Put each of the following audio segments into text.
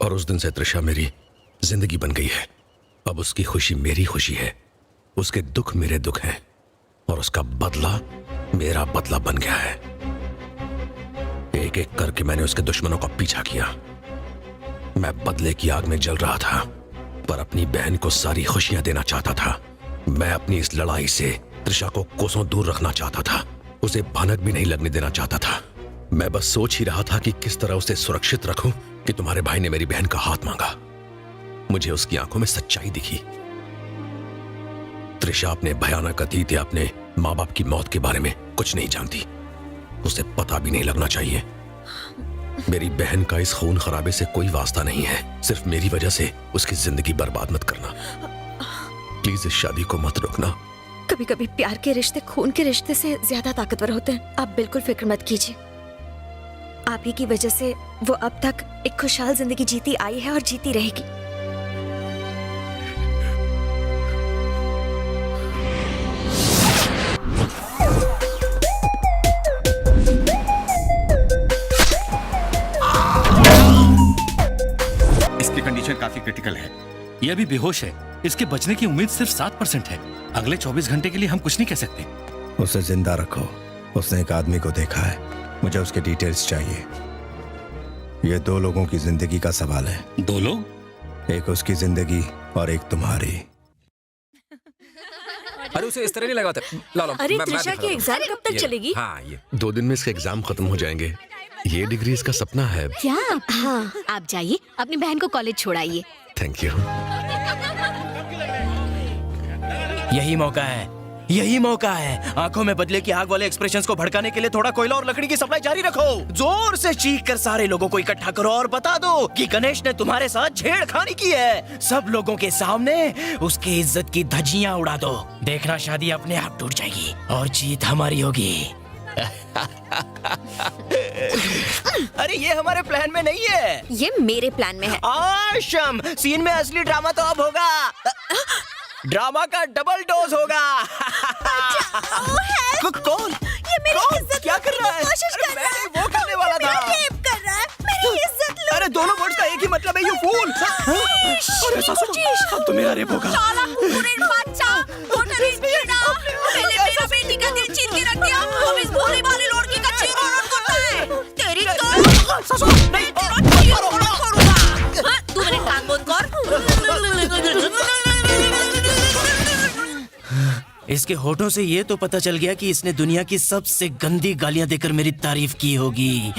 और उस दिन से त्रिशा मेरी जिंदगी बन गई है। अब उसकी खुशी मेरी खुशी है, उसके दुख मेरे दुख हैं, और उसका बदला मेरा बदला बन गया है। एक एक करके मैंने उसके दुश्मनों का पीछा किया। मैं बदले की आग में जल रहा था, पर अपनी बहन को सारी खुशियां देना चाहता था। मैं अपनी इस लड़ाई से त्रिशा को कोसों दूर रखना चाहता था, उसे भनक भी नहीं लगने देना चाहता था। मैं बस सोच ही रहा था कि किस तरह उसे सुरक्षित रखूं कि तुम्हारे भाई ने मेरी बहन का हाथ मांगा। मुझे उसकी आंखों में सच्चाई दिखी। त्रिशा अपने भयानक अतीत या अपने माँ बाप की मौत के बारे में कुछ नहीं जानती। उसे पता भी नहीं लगना चाहिए। मेरी बहन का इस खून खराबे से कोई वास्ता नहीं है। सिर्फ मेरी वजह से उसकी जिंदगी बर्बाद मत करना। प्लीज इस शादी को मत रोकना। कभी कभी प्यार के रिश्ते खून के रिश्ते से ज्यादा ताकतवर होते हैं। आप बिल्कुल फिक्र मत कीजिए। आप ही की वजह से वो अब तक एक खुशहाल जिंदगी जीती आई है और जीती रहेगी। इसकी कंडीशन काफी क्रिटिकल है। ये अभी बेहोश है। इसके बचने की उम्मीद सिर्फ 7% है। अगले 24 घंटे के लिए हम कुछ नहीं कह सकते। उसे जिंदा रखो। उसने एक आदमी को देखा है, मुझे उसके डिटेल्स चाहिए। ये 2 लोगों की जिंदगी का सवाल है। 2 लोग? एक उसकी जिंदगी और एक तुम्हारी। अरे उसे इस तरह नहीं लगाते। ला लो। अरे त्रिशा की एग्जाम कब तक चलेगी? हाँ ये 2 दिन में इसके एग्जाम खत्म हो जाएंगे। ये डिग्री इसका सपना है। क्या? हाँ, आप जाइए अपनी बहन को कॉलेज छोड़ाइए। Thank you. यही मौका है, यही मौका है। आंखों में बदले की आग वाले एक्सप्रेशंस को भड़काने के लिए थोड़ा कोयला और लकड़ी की सप्लाई जारी रखो। जोर से चीख कर सारे लोगों को इकट्ठा करो और बता दो कि गणेश ने तुम्हारे साथ छेड़खानी की है। सब लोगों के सामने उसकी इज्जत की धज्जियां उड़ा दो। देखना, शादी अपने आप टूट जाएगी और जीत हमारी होगी। अरे ये हमारे प्लान में नहीं है, ये मेरे प्लान में है। आशम, सीन में असली ड्रामा तो अब होगा। ड्रामा का डबल डोज होगा। कौन? ये मेरी इज्जत क्या कर रहा है? कोशिश कर रहा है। वो करने वाला था। रेप कर रहा है। मेरी इज्जत लूट। अरे दोनों वर्ड्स का एक ही मतलब है, यू फूल। अरे सासू, अब तो मेरा रेप होगा। साला कुकुरेर बच्चा, मोटरेर कीड़ा। पहले मेरा बेटी का दिल चीर के रख दिया, अब इस भोले वाले लड़की का चीर और करता है। तेरी तो सासू नहीं, करूंगा। हाँ, तू मेरे कान बंद कर। इसके होठों से ये तो पता चल गया कि इसने दुनिया की सबसे गंदी गालियां देकर मेरी तारीफ की होगी।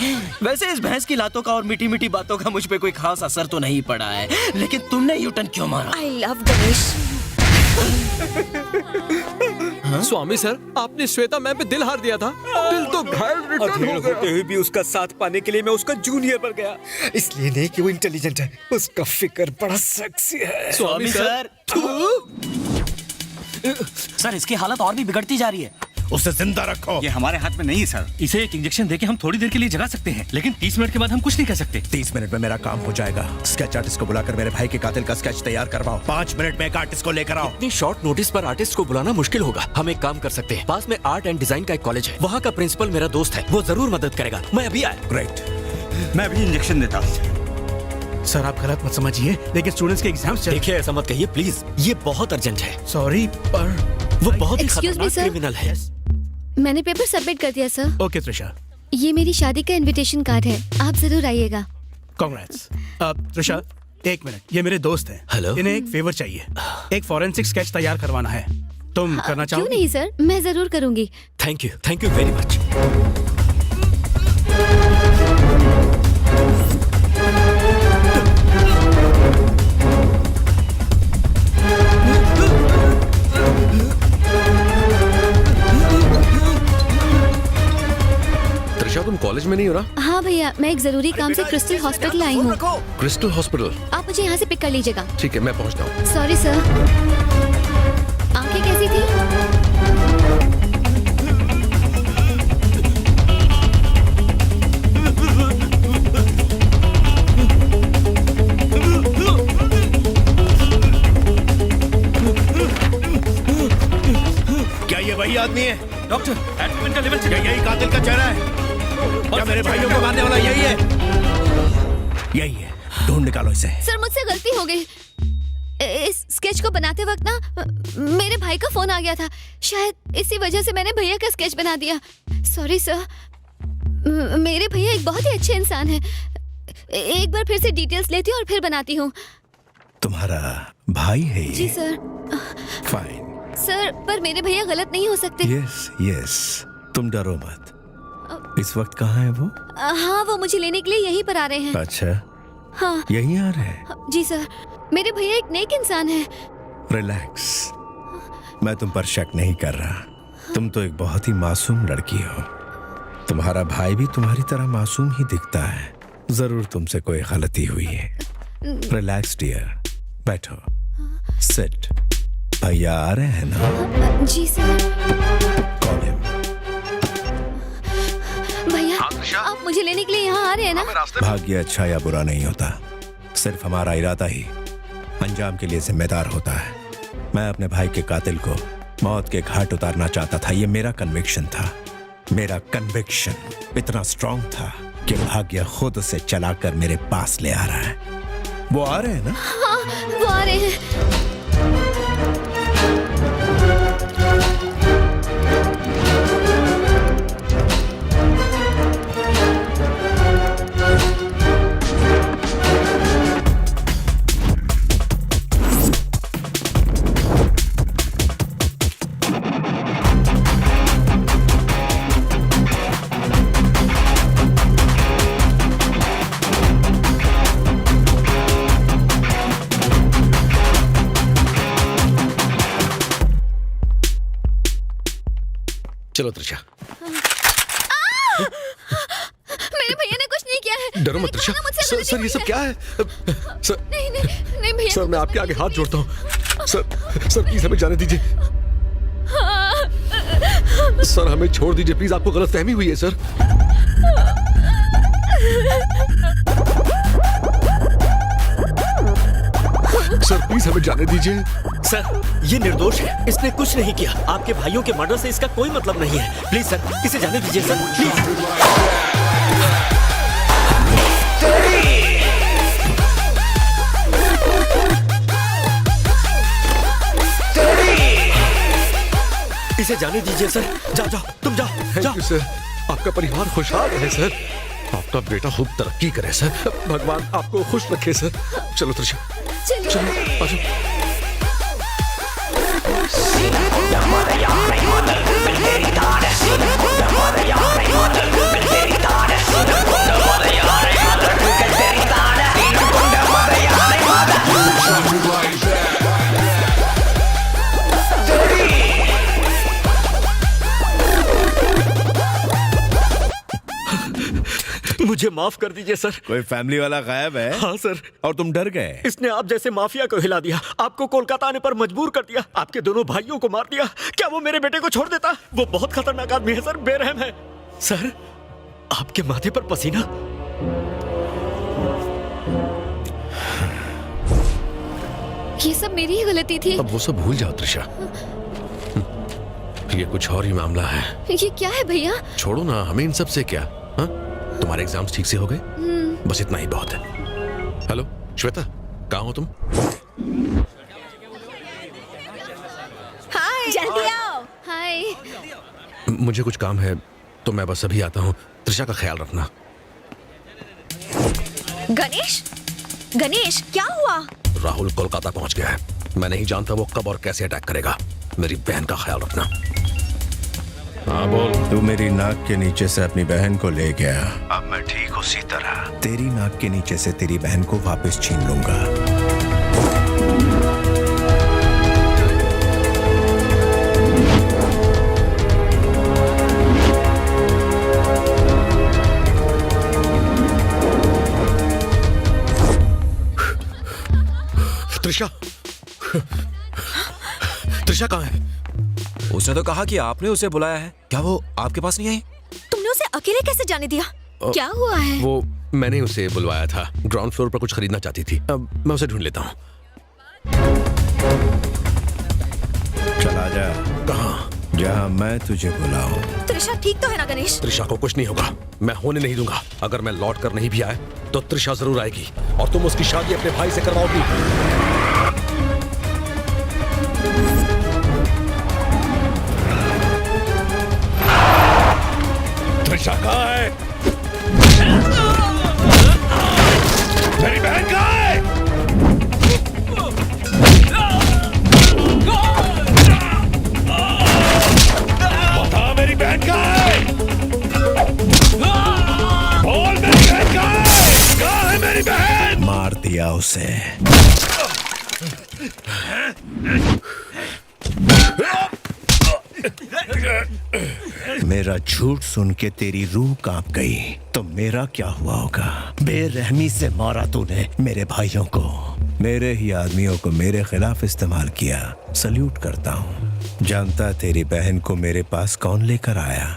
वैसे इस भैंस की लातों का और मीठी मीठी बातों का मुझ पे कोई खास असर तो नहीं पड़ा है, लेकिन तुमने यूटर्न क्यों मारा? I love Ganesh. Swami sir, आपने श्वेता मैम पे दिल हार दिया था। दिल तो घायल रिटर्न हो गया। होते हुए भी उसका साथ पाने के लिए मैं उसका जूनियर बन गया। इसलिए नहीं कि वो इंटेलिजेंट है, उसका फिक्र बड़ा सेक्सी है। स्वामी सर, सर इसकी हालत और भी बिगड़ती जा रही है। उसे जिंदा रखो। ये हमारे हाथ में नहीं है सर। इसे एक इंजेक्शन देके हम थोड़ी देर के लिए जगा सकते हैं, लेकिन 30 मिनट के बाद हम कुछ नहीं कर सकते। 30 मिनट में मेरा काम हो जाएगा। स्केच आर्टिस्ट को बुलाकर मेरे भाई के कातिल का स्केच तैयार करवाओ। 5 मिनट में एक आर्टिस्ट को लेकर आओ। इतनी शॉर्ट नोटिस पर आर्टिस्ट को बुलाना मुश्किल होगा। हम एक काम कर सकते हैं, पास में आर्ट एंड डिजाइन का एक कॉलेज है, वहाँ का प्रिंसिपल मेरा दोस्त है, वो जरूर मदद करेगा। मैं अभी आया। ग्रेट। मैं भी इंजेक्शन देता हूँ। सर आप गलत मत समझिए, लेकिन स्टूडेंट्स के एग्जाम्स चल। देखिए ऐसा मत कहिए प्लीज, ये बहुत अर्जेंट है। सॉरी पर वो बहुत ही Excuse me, खतरनाक sir. क्रिमिनल है। मैंने पेपर सबमिट कर दिया सर। ओके त्रिशा, ये मेरी शादी का इनविटेशन कार्ड है, आप जरूर आइएगा। कांग्रेट्स। त्रिशा एक मिनट, ये मेरे दोस्त हैं। हेलो। इन्हें एक फेवर चाहिए, एक फॉरेंसिक स्केच तैयार करवाना है। तुम करना क्यों चाहोगे? नहीं सर, मैं जरूर करूंगी। Thank you very much. Trisha तुम कॉलेज में नहीं हो रहा? हाँ भैया, मैं एक जरूरी काम से क्रिस्टल हॉस्पिटल आई हूँ। Crystal hospital? आप मुझे यहाँ से पिक कर लीजिएगा। ठीक है, मैं पहुंचता हूँ। Sorry sir. आंखें कैसी थी? क्या ये वही आदमी है? डॉक्टर, एडमिन का लेवल क्या यही कातिल का चेहरा है? क्या मेरे भाइयों को मारने वाला यही है? यही है। ढूंढ निकालो इसे। सर मुझसे गलती हो गई। इस स्केच को बनाते वक्त ना मेरे भाई का फोन आ गया था, शायद इसी वजह से मैंने भैया का स्केच बना दिया। Sorry sir. मेरे भैया एक बहुत ही अच्छे इंसान है। एक बार फिर से डिटेल्स लेती हूँ और फिर बनाती हूँ। तुम्हारा भाई है ये? जी सर। फाइन। सर पर मेरे भैया गलत नहीं हो सकते। यस यस, तुम डरो मत। इस वक्त कहाँ है वो? हाँ वो मुझे लेने के लिए यहीं पर आ रहे हैं। अच्छा, हाँ यहीं आ रहे हैं? जी सर। मेरे भैया एक नेक इंसान है। रिलैक्स, मैं तुम पर शक नहीं कर रहा। तुम तो एक बहुत ही मासूम लड़की हो। तुम्हारा भाई भी तुम्हारी तरह मासूम ही दिखता है। जरूर तुमसे कोई गलती हुई है। रिलैक्स डियर, बैठो, सिट। भैया आ रहे हैं ना? जी सर। Call him. भैया आप मुझे लेने के लिए यहाँ आ रहे हैं ना? भाग्य अच्छा या बुरा नहीं होता, सिर्फ हमारा इरादा ही अंजाम के लिए जिम्मेदार होता है। मैं अपने भाई के कातिल को मौत के घाट उतारना चाहता था। ये मेरा कन्विक्शन था। मेरा कन्विक्शन इतना स्ट्रांग था कि भाग्य खुद से चलाकर मेरे पास ले आ रहा है। वो आ रहे हैं ना? हाँ वो आ रहे हैं। चलो त्रिशा। मेरे भैया ने कुछ नहीं किया है। डरो मत त्रिशा। सर ये सब क्या है? सर नहीं नहीं नहीं भैया। सर मैं आपके आगे हाथ जोड़ता हूँ। सर प्लीज हमें जाने दीजिए। सर हमें छोड़ दीजिए प्लीज, आपको गलतफहमी हुई है सर। सर प्लीज हमें जाने दीजिए। सर ये निर्दोष है, इसने कुछ नहीं किया। आपके भाइयों के मर्डर से इसका कोई मतलब नहीं है। प्लीज सर इसे जाने दीजिए सर, प्लीज। इसे जाने दीजिए सर। जाओ जाओ तुम जाओ थैंक जाओ। You sir. आपका परिवार खुशहाल रहे सर। आपका बेटा खूब तरक्की करे सर। भगवान आपको खुश रखे सर। चलो त्रिशा चलो आ जाओ। मुझे माफ कर दीजिए सर। कोई फैमिली वाला गायब है? हाँ सर। और तुम डर गए? इसने आप जैसे माफिया को हिला दिया, आपको कोलकाता आने पर मजबूर कर दिया, आपके दोनों भाइयों को मार दिया। क्या वो मेरे बेटे को छोड़ देता? वो बहुत खतरनाक आदमी है सर, बेरहम है। सर आपके माथे पर पसीना। ये सब मेरी ही गलती थी। अब वो सब भूल जाओ त्रिशा। ये कुछ और ही मामला है। ये क्या है भैया? छोड़ो ना, हमें इन सब से क्या। हाँ? तुम्हारे एग्जाम्स ठीक से हो गए? बस इतना ही बहुत है। हेलो श्वेता, कहाँ हो तुम? हाय जल्दी आओ। हाय। मुझे कुछ काम है तो मैं बस अभी आता हूँ। त्रिशा का ख्याल रखना। गणेश गणेश क्या हुआ? राहुल कोलकाता पहुंच गया है। मैं नहीं जानता वो कब और कैसे अटैक करेगा। मेरी बहन का ख्याल रखना। हाँ बोल। तू मेरी नाक के नीचे से अपनी बहन को ले गया, अब मैं ठीक उसी तरह तेरी नाक के नीचे से तेरी बहन को वापस छीन लूंगा। त्रिशा त्रिशा कहाँ है? उसने तो कहा कि आपने उसे बुलाया है। क्या वो आपके पास नहीं आई? तुमने उसे अकेले कैसे जाने दिया? क्या हुआ है? वो मैंने उसे बुलवाया था। ग्राउंड फ्लोर पर कुछ खरीदना चाहती थी। अब मैं उसे ढूंढ लेता हूँ। चला जा। कहाँ? जहां मैं तुझे बुलाऊं। त्रिशा ठीक तो है ना गणेश? त्रिशा को कुछ नहीं होगा, मैं होने नहीं दूंगा। अगर मैं लौट कर नहीं भी आए तो त्रिशा जरूर आएगी और तुम उसकी शादी अपने भाई से करवाओगी। त्रिशा कहाँ है? मेरी बहन कहाँ है? बता, मेरी बहन कहाँ है? बोल, मेरी बहन कहाँ है? कहाँ है मेरी बहन? मार दिया उसे। मेरा झूठ सुन के तेरी रूह कांप गई, तो मेरा क्या हुआ होगा? बेरहमी से मारा तूने मेरे भाइयों को, मेरे ही आदमियों को मेरे खिलाफ इस्तेमाल किया। सल्यूट करता हूँ। जानता तेरी बहन को मेरे पास कौन लेकर आया?